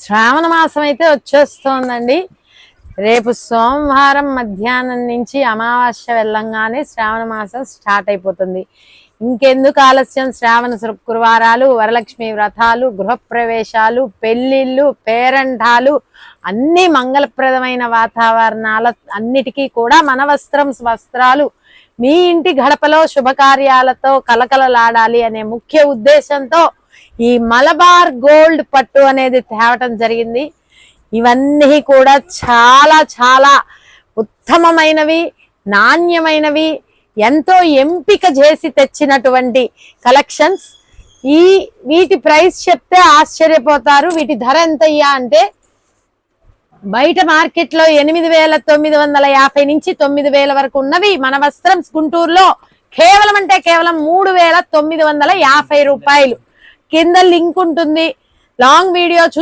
శ్రావణ మాసం అయితే వచ్చేస్తోందండి. రేపు సోమవారం మధ్యాహ్నం నుంచి అమావాస్య వెళ్ళంగానే శ్రావణ మాసం స్టార్ట్ అయిపోతుంది. ఇంకెందుకు ఆలస్యం? శ్రావణ శుక్రవారాలు, వరలక్ష్మి వ్రతాలు, గృహప్రవేశాలు, పెళ్లిళ్ళు, పేరంటాలు, అన్ని మంగళప్రదమైన వాతావరణాల అన్నిటికీ కూడా మన వస్త్రం వస్త్రాలు మీ ఇంటి గడపలో శుభకార్యాలతో కలకలలాడాలి అనే ముఖ్య ఉద్దేశంతో ఈ మలబార్ గోల్డ్ పట్టు అనేది తేవటం జరిగింది. ఇవన్నీ కూడా చాలా చాలా ఉత్తమమైనవి, నాణ్యమైనవి, ఎంతో ఎంపిక చేసి తెచ్చినటువంటి కలెక్షన్స్. వీటి ప్రైస్ చెప్తే ఆశ్చర్యపోతారు. వీటి ధర ఎంతయ్యా అంటే బయట మార్కెట్లో 8,950 నుంచి 9,000 వరకు ఉన్నవి. మన వస్త్రం గుంటూరులో కేవలం 3,950 రూపాయలు. కింద లింక్ ఉంటుంది. Long video